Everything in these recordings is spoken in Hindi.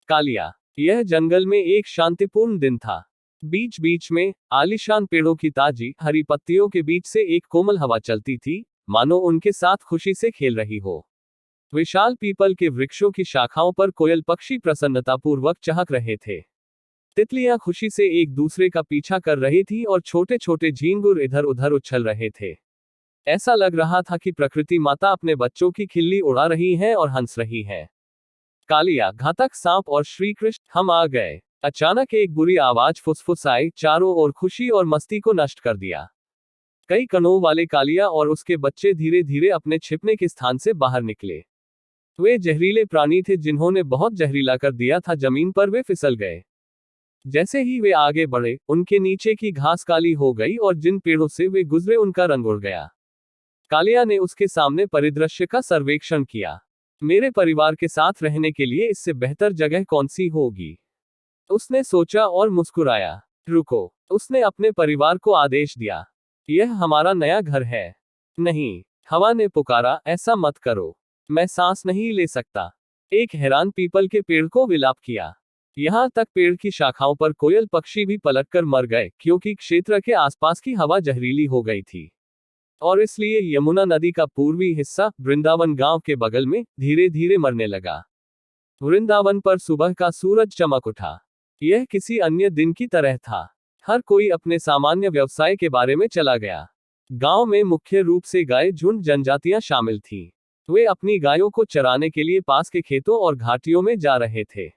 कालिया। यह जंगल में एक शांतिपूर्ण दिन था। बीच बीच में आलीशान पेड़ों की ताजी हरी पत्तियों के बीच से एक कोमल हवा चलती थी, मानो उनके साथ खुशी से खेल रही हो। विशाल पीपल के वृक्षों की शाखाओं पर कोयल पक्षी प्रसन्नतापूर्वक चहक रहे थे। तितलियां खुशी से एक दूसरे का पीछा कर रही थी और छोटे छोटे झींगुर इधर उधर उछल रहे थे। ऐसा लग रहा था कि प्रकृति माता अपने बच्चों की खिल्ली उड़ा रही है और हंस रही है। कालिया, घातक सांप और श्री कृष्ण, हम आ गए। अचानक एक बुरी आवाज फुसफुसाई, चारों ओर खुशी और मस्ती को नष्ट कर दिया। कई कणों वाले कालिया और उसके बच्चे धीरे धीरे अपने छिपने के स्थान से बाहर निकले। वे जहरीले प्राणी थे जिन्होंने बहुत जहरीला कर दिया था, जमीन पर वे फिसल गए। जैसे ही वे आगे बढ़े, उनके नीचे की घास काली हो गई और जिन पेड़ों से वे गुजरे उनका रंग उड़ गया। कालिया ने उसके सामने परिदृश्य का सर्वेक्षण किया। मेरे परिवार के साथ रहने के लिए इससे बेहतर जगह कौन सी होगी, उसने सोचा और मुस्कुराया। रुको, उसने अपने परिवार को आदेश दिया। यह हमारा नया घर है। नहीं, हवा ने पुकारा, ऐसा मत करो। मैं सांस नहीं ले सकता। एक हैरान पीपल के पेड़ को विलाप किया। यहां तक पेड़ की शाखाओं पर कोयल पक्षी भी पलटकर मर गए, क्योंकि क्षेत्र के आसपास की हवा जहरीली हो गई थी। और इसलिए यमुना नदी का पूर्वी हिस्सा, वृंदावन गांव के बगल में, धीरे धीरे मरने लगा। वृंदावन पर सुबह का सूरज चमक उठा। यह किसी अन्य दिन की तरह था। हर कोई अपने सामान्य व्यवसाय के बारे में चला गया। गांव में मुख्य रूप से गाय झुंड जनजातियां शामिल थीं। वे अपनी गायों को चराने के लिए पास के खेतों और घाटियों में जा रहे थे।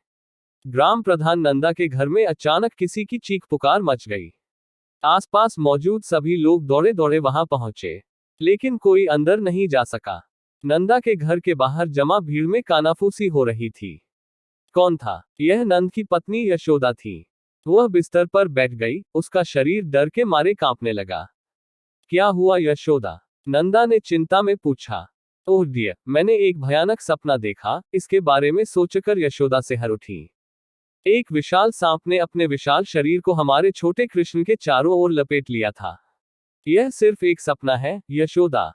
ग्राम प्रधान नंदा के घर में अचानक किसी की चीख पुकार मच गई। आसपास मौजूद सभी लोग दौड़े दौड़े वहां पहुंचे, लेकिन कोई अंदर नहीं जा सका। नंदा के घर के बाहर जमा भीड़ में कानाफूसी हो रही थी। कौन था? यह नंद की पत्नी यशोदा थी। वह बिस्तर पर बैठ गई, उसका शरीर डर के मारे कांपने लगा। क्या हुआ यशोदा? नंदा ने चिंता में पूछा। ओह डियर, मैंने एक भयानक सपना देखा, इसके बारे में सोचकर यशोदा से हर उठी। एक विशाल सांप ने अपने विशाल शरीर को हमारे छोटे कृष्ण के चारों ओर लपेट लिया था। यह सिर्फ एक सपना है, यशोदा।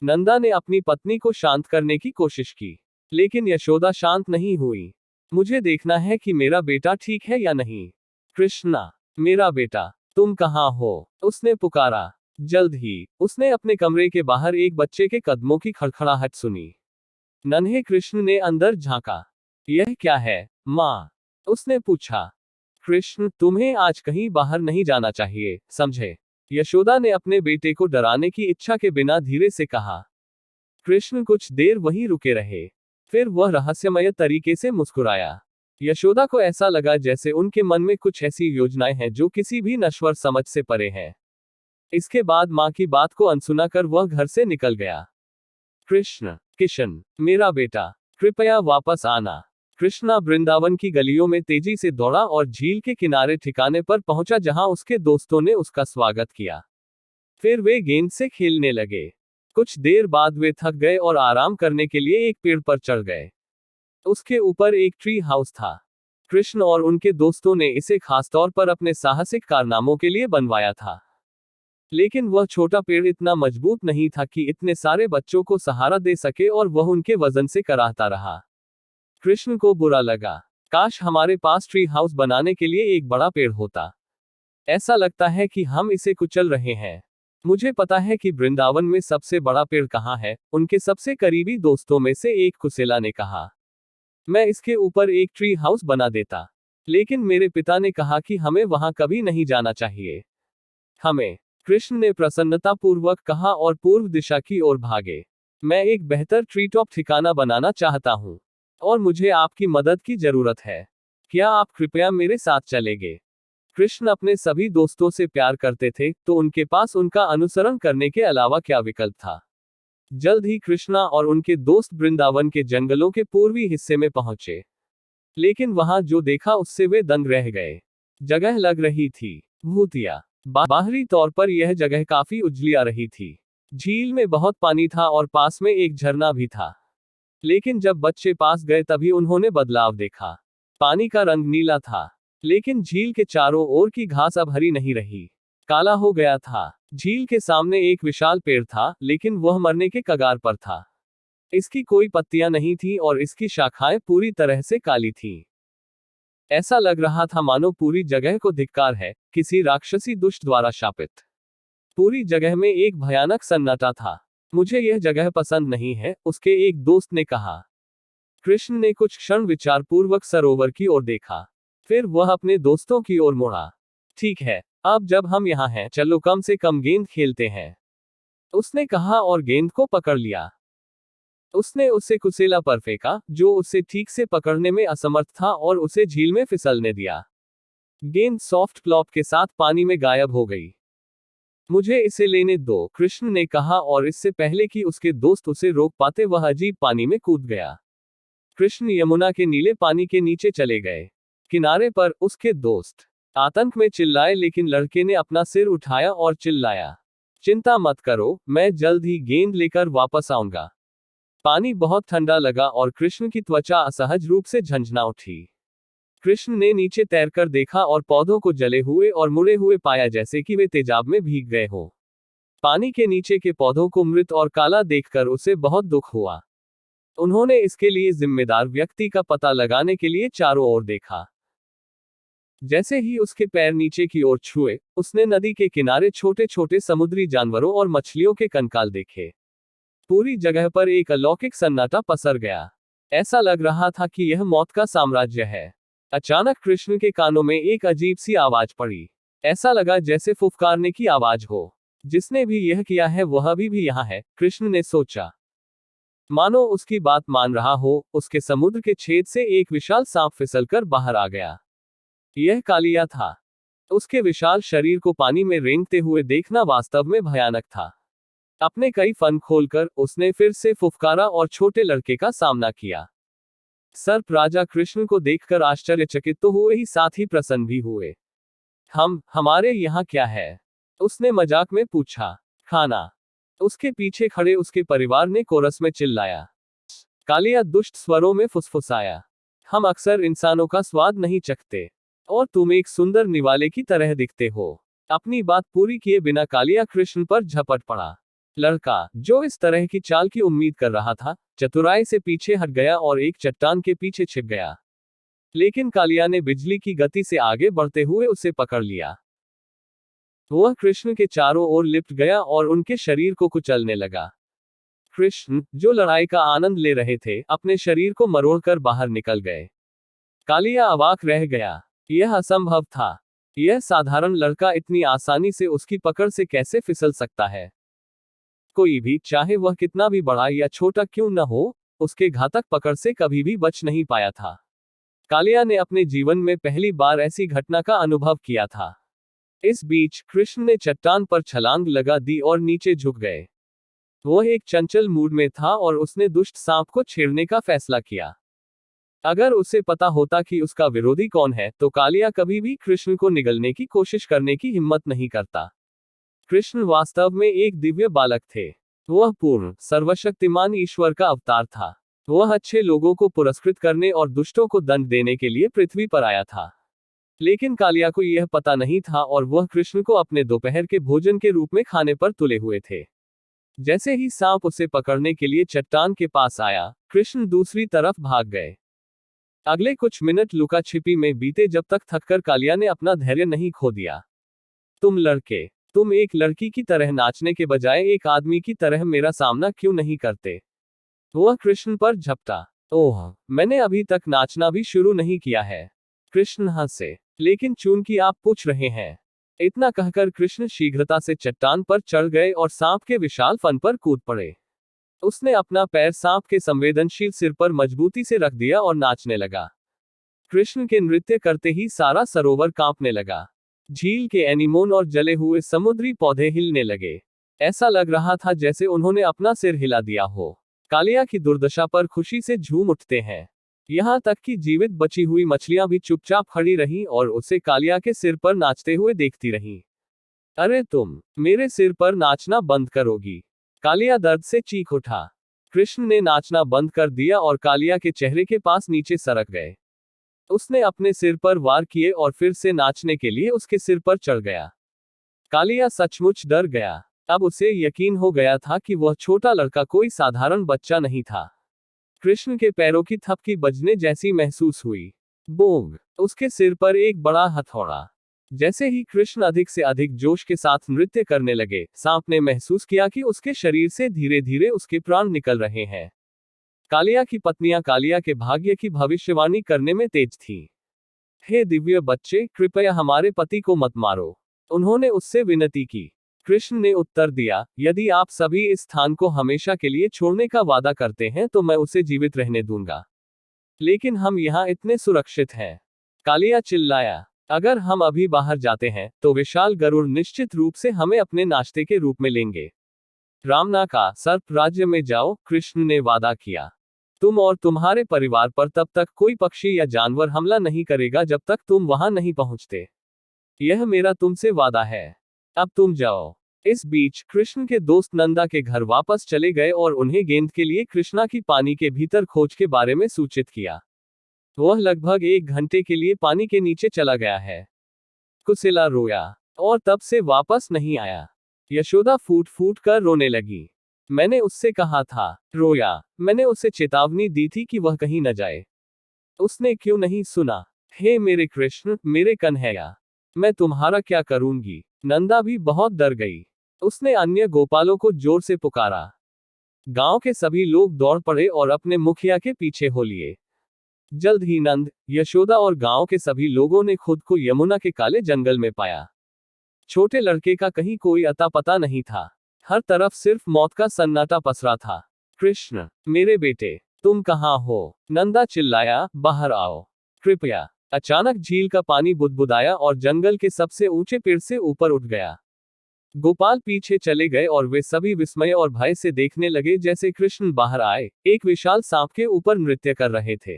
नंदा ने अपनी पत्नी को शांत करने की कोशिश की, लेकिन यशोदा शांत नहीं हुई। मुझे देखना है कि मेरा बेटा ठीक है या नहीं। कृष्णा, मेरा बेटा, तुम कहाँ हो? उसने पुकारा। जल्द ही उसने अपने कमरे के बाहर एक बच्चे के कदमों की खड़खड़ाहट सुनी। नन्हे कृष्ण ने अंदर झांका। यह क्या है, माँ? उसने पूछा। कृष्ण, तुम्हें आज कहीं बाहर नहीं जाना चाहिए, समझे? यशोदा ने अपने बेटे को डराने की इच्छा के बिना धीरे से कहा। कृष्ण कुछ देर वहीं रुके रहे। फिर वह रहस्यमय तरीके से मुस्कुराया। यशोदा को ऐसा लगा जैसे उनके मन में कुछ ऐसी योजनाएं हैं जो किसी भी नश्वर समझ से परे हैं। इसके बाद मां की बात को अनसुना कर वह घर से निकल गया। कृष्ण, किशन, मेरा बेटा, कृपया वापस आना। कृष्णा वृंदावन की गलियों में तेजी से दौड़ा और झील के किनारे ठिकाने पर पहुंचा जहां उसके दोस्तों ने उसका स्वागत किया। फिर वे गेंद से खेलने लगे। कुछ देर बाद वे थक गए और आराम करने के लिए एक पेड़ पर चढ़ गए। उसके ऊपर एक ट्री हाउस था। कृष्ण और उनके दोस्तों ने इसे खासतौर पर अपने साहसिक कारनामों के लिए बनवाया था। लेकिन वह छोटा पेड़ इतना मजबूत नहीं था कि इतने सारे बच्चों को सहारा दे सके और वह उनके वजन से कराहता रहा। कृष्ण को बुरा लगा। काश हमारे पास ट्री हाउस बनाने के लिए एक बड़ा पेड़ होता। ऐसा लगता है कि हम इसे कुचल रहे हैं। मुझे पता है कि वृंदावन में सबसे बड़ा पेड़ कहाँ है, उनके सबसे करीबी दोस्तों में से एक कुसेला ने कहा। मैं इसके ऊपर एक ट्री हाउस बना देता, लेकिन मेरे पिता ने कहा कि हमें वहां कभी नहीं जाना चाहिए। हमें, कृष्ण ने प्रसन्नतापूर्वक कहा और पूर्व दिशा की ओर भागे। मैं एक बेहतर ट्री टॉप ठिकाना बनाना चाहता हूँ, और मुझे आपकी मदद की जरूरत है। क्या आप कृपया मेरे साथ चलेंगे? कृष्ण अपने सभी दोस्तों से प्यार करते थे, तो उनके पास उनका अनुसरण करने के अलावा क्या विकल्प था। जल्द ही कृष्णा और उनके दोस्त वृंदावन के जंगलों के पूर्वी हिस्से में पहुंचे। लेकिन वहां जो देखा उससे वे दंग रह गए। जगह लग रही थी भूतिया। बाहरी तौर पर यह जगह काफी उजलिया रही थी। झील में बहुत पानी था और पास में एक झरना भी था। लेकिन जब बच्चे पास गए तभी उन्होंने बदलाव देखा। पानी का रंग नीला था, लेकिन झील के चारों ओर की घास अब हरी नहीं रही, काला हो गया था। झील के सामने एक विशाल पेड़ था, लेकिन वह मरने के कगार पर था। इसकी कोई पत्तियां नहीं थी और इसकी शाखाएं पूरी तरह से काली थीं। ऐसा लग रहा था मानो पूरी जगह को धिक्कार है, किसी राक्षसी दुष्ट द्वारा शापित। पूरी जगह में एक भयानक सन्नाटा था। मुझे यह जगह पसंद नहीं है, उसके एक दोस्त ने कहा। कृष्ण ने कुछ क्षण विचारपूर्वक सरोवर की ओर देखा। फिर वह अपने दोस्तों की ओर मुड़ा। ठीक है, अब जब हम यहाँ हैं, चलो कम से कम गेंद खेलते हैं, उसने कहा और गेंद को पकड़ लिया। उसने उसे कुसेला पर फेंका, जो उसे ठीक से पकड़ने में असमर्थ था, और उसे झील में फिसलने दिया। गेंद सॉफ्ट प्लॉप के साथ पानी में गायब हो गई। मुझे इसे लेने दो, कृष्ण ने कहा, और इससे पहले कि उसके दोस्त उसे रोक पाते वह अजीब पानी में कूद गया। कृष्ण यमुना के नीले पानी के नीचे चले गए। किनारे पर उसके दोस्त आतंक में चिल्लाए, लेकिन लड़के ने अपना सिर उठाया और चिल्लाया, चिंता मत करो, मैं जल्द ही गेंद लेकर वापस आऊंगा। पानी बहुत ठंडा लगा और कृष्ण की त्वचा असहज रूप से झंझना उठी। कृष्ण ने नीचे तैरकर देखा और पौधों को जले हुए और मुड़े हुए पाया, जैसे कि वे तेजाब में भीग गए हों। पानी के नीचे के पौधों को मृत और काला देखकर उसे बहुत दुख हुआ। उन्होंने इसके लिए जिम्मेदार व्यक्ति का पता लगाने के लिए चारों ओर देखा। जैसे ही उसके पैर नीचे की ओर छुए, उसने नदी के किनारे छोटे छोटे समुद्री जानवरों और मछलियों के कंकाल देखे। पूरी जगह पर एक अलौकिक सन्नाटा पसर गया। ऐसा लग रहा था कि यह मौत का साम्राज्य है। अचानक कृष्ण के कानों में एक अजीब सी आवाज पड़ी। ऐसा लगा जैसे फुफकारने की आवाज हो। जिसने भी यह किया है वह अभी भी यहाँ है, कृष्ण ने सोचा। मानो उसकी बात मान रहा हो। उसके समुद्र के छेद से एक विशाल सांप फिसलकर बाहर आ गया। यह कालिया था। उसके विशाल शरीर को पानी में रेंगते हुए देखना वास्तव में भयानक था। अपने कई फन खोलकर उसने फिर से फुफकारा और छोटे लड़के का सामना किया। सर्प राजा कृष्ण को देखकर आश्चर्यचकित तो हुए ही, साथ ही प्रसन्न भी हुए। हमारे यहाँ क्या है? उसने मजाक में पूछा। खाना, उसके पीछे खड़े उसके परिवार ने कोरस में चिल्लाया। कालिया दुष्ट स्वरों में फुसफुसाया, हम अक्सर इंसानों का स्वाद नहीं चखते, और तुम एक सुंदर निवाले की तरह दिखते हो। अपनी बात पूरी किए बिना कालिया कृष्ण पर झपट पड़ा। लड़का, जो इस तरह की चाल की उम्मीद कर रहा था, चतुराई से पीछे हट गया और एक चट्टान के पीछे छिप गया। लेकिन कालिया ने बिजली की गति से आगे बढ़ते हुए उसे पकड़ लिया। वह कृष्ण के चारों ओर लिपट गया और उनके शरीर को कुचलने लगा। कृष्ण, जो लड़ाई का आनंद ले रहे थे, अपने शरीर को मरोड़कर बाहर निकल गए। कालिया अवाक रह गया। यह असंभव था। यह साधारण लड़का इतनी आसानी से उसकी पकड़ से कैसे फिसल सकता है? कोई भी, चाहे वह कितना भी बड़ा या छोटा क्यों न हो, उसके घातक पकड़ से कभी भी बच नहीं पाया था। कालिया ने अपने जीवन में पहली बार ऐसी घटना का अनुभव किया था। इस बीच कृष्ण ने चट्टान पर छलांग लगा दी और नीचे झुक गए। वह एक चंचल मूड में था और उसने दुष्ट सांप को छेड़ने का फैसला किया। अगर उसे पता होता कि उसका विरोधी कौन है, तो कालिया कभी भी कृष्ण को निगलने की कोशिश करने की हिम्मत नहीं करता। कृष्ण वास्तव में एक दिव्य बालक थे। वह पूर्ण सर्वशक्तिमान ईश्वर का अवतार था। वह अच्छे लोगों को पुरस्कृत करने और दुष्टों को दंड देने के लिए पृथ्वी पर आया था। लेकिन कालिया को यह पता नहीं था और वह कृष्ण को अपने दोपहर के भोजन के रूप में खाने पर तुले हुए थे। जैसे ही सांप उसे पकड़ने के लिए चट्टान के पास आया, कृष्ण दूसरी तरफ भाग गए। अगले कुछ मिनट लुका छिपी में बीते, जब तक थककर कालिया ने अपना धैर्य नहीं खो दिया। तुम लड़के, तुम एक लड़की की तरह नाचने के बजाय एक आदमी की तरह मेरा सामना क्यों नहीं करते? वह कृष्ण पर झपटा। ओह, मैंने अभी तक नाचना भी शुरू नहीं किया है। कृष्ण हंसे। लेकिन चूंकि आप पूछ रहे हैं। इतना कहकर कृष्ण शीघ्रता से चट्टान पर चढ़ गए और सांप के विशाल फन पर कूद पड़े। उसने अपना पैर सांप के संवेदनशील सिर पर मजबूती से रख दिया और नाचने लगा। कृष्ण के नृत्य करते ही सारा सरोवर कांपने लगा। झील के एनीमोन और जले हुए समुद्री पौधे हिलने लगे। ऐसा लग रहा था जैसे उन्होंने अपना सिर हिला दिया हो। कालिया की दुर्दशा पर खुशी से झूम उठते हैं। यहाँ तक कि जीवित बची हुई मछलियां भी चुपचाप खड़ी रहीं और उसे कालिया के सिर पर नाचते हुए देखती रहीं। अरे तुम मेरे सिर पर नाचना बंद करोगी? कालिया दर्द से चीख उठा। कृष्ण ने नाचना बंद कर दिया और कालिया के चेहरे के पास नीचे सरक गए। उसने अपने सिर पर वार किए और फिर से नाचने के लिए उसके सिर पर चढ़ गया। कालिया सचमुच डर गया। अब उसे यकीन हो गया था कि वह छोटा लड़का कोई साधारण बच्चा नहीं था। कृष्ण के पैरों की थपकी बजने जैसी महसूस हुई। बोग, उसके सिर पर एक बड़ा हथौड़ा। जैसे ही कृष्ण अधिक से अधिक जोश के साथ नृत्य करने लगे, सांप ने महसूस किया कि उसके शरीर से धीरे धीरे उसके प्राण निकल रहे हैं। कालिया की पत्नियां कालिया के भाग्य की भविष्यवाणी करने में तेज थीं। हे दिव्य बच्चे, कृपया हमारे पति को मत मारो, उन्होंने उससे विनती की। कृष्ण ने उत्तर दिया, यदि आप सभी इस स्थान को हमेशा के लिए छोड़ने का वादा करते हैं तो मैं उसे जीवित रहने दूंगा, लेकिन हम यहाँ इतने सुरक्षित हैं। कालिया चिल्लाया, अगर हम अभी बाहर जाते हैं तो विशाल गरुड़ निश्चित रूप से हमें अपने नाश्ते के रूप में लेंगे। रामना का सर्प राज्य में जाओ, कृष्ण ने वादा किया। तुम और तुम्हारे परिवार पर तब तक कोई पक्षी या जानवर हमला नहीं करेगा जब तक तुम वहां नहीं पहुंचते। यह मेरा तुमसे वादा है। अब तुम जाओ। इस बीच कृष्ण के दोस्त नंदा के घर वापस चले गए और उन्हें गेंद के लिए कृष्णा की पानी के भीतर खोज के बारे में सूचित किया। वह लगभग 1 घंटे के लिए पानी के नीचे चला गया है। कुसेला रोया और तब से वापस नहीं आया। यशोदा फूट फूट कर रोने लगी। मैंने उससे कहा था, रोया, मैंने उसे चेतावनी दी थी कि वह कहीं न जाए। उसने क्यों नहीं सुना? हे मेरे कृष्ण, मेरे कन्हैया, मैं तुम्हारा क्या करूंगी? नंदा भी बहुत डर गई। उसने अन्य गोपालों को जोर से पुकारा। गांव के सभी लोग दौड़ पड़े और अपने मुखिया के पीछे हो लिए। जल्द ही नंद, यशोदा और गांव के सभी लोगों ने खुद को यमुना के काले जंगल में पाया। छोटे लड़के का कहीं कोई अता पता नहीं था। हर तरफ सिर्फ मौत का सन्नाटा पसरा था। कृष्ण, मेरे बेटे, तुम कहाँ हो? नंदा चिल्लाया, बाहर आओ, कृपया। अचानक झील का पानी बुदबुदाया और जंगल के सबसे ऊंचे पेड़ से ऊपर उठ गया। गोपाल पीछे चले गए और वे सभी विस्मय और भय से देखने लगे जैसे कृष्ण बाहर आए, एक विशाल सांप के ऊपर नृत्य कर रहे थे।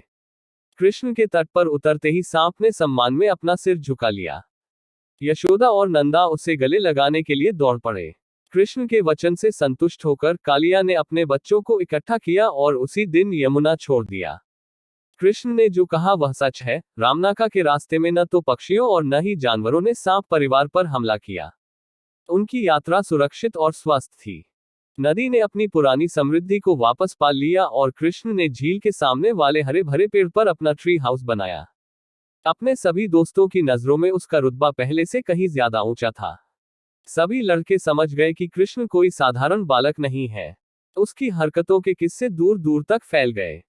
कृष्ण के तट पर उतरते ही सांप ने सम्मान में अपना सिर झुका लिया। यशोदा और नंदा उसे गले लगाने के लिए दौड़ पड़े। कृष्ण के वचन से संतुष्ट होकर कालिया ने अपने बच्चों को इकट्ठा किया और उसी दिन यमुना छोड़ दिया। कृष्ण ने जो कहा वह सच है। रामनाका के रास्ते में न तो पक्षियों और न ही जानवरों ने सांप परिवार पर हमला किया। उनकी यात्रा सुरक्षित और स्वस्थ थी। नदी ने अपनी पुरानी समृद्धि को वापस पा लिया और कृष्ण ने झील के सामने वाले हरे भरे पेड़ पर अपना ट्री हाउस बनाया। अपने सभी दोस्तों की नजरों में उसका रुतबा पहले से कहीं ज्यादा ऊंचा था। सभी लड़के समझ गए कि कृष्ण कोई साधारण बालक नहीं है। उसकी हरकतों के किस्से दूर दूर तक फैल गए।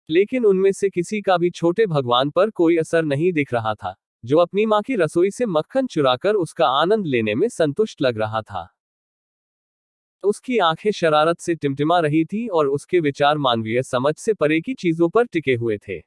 लेकिन उनमें से किसी का भी छोटे भगवान पर कोई असर नहीं दिख रहा था, जो अपनी मां की रसोई से मक्खन चुराकर उसका आनंद लेने में संतुष्ट लग रहा था। उसकी आंखें शरारत से टिमटिमा रही थी और उसके विचार मानवीय समझ से परे की चीजों पर टिके हुए थे।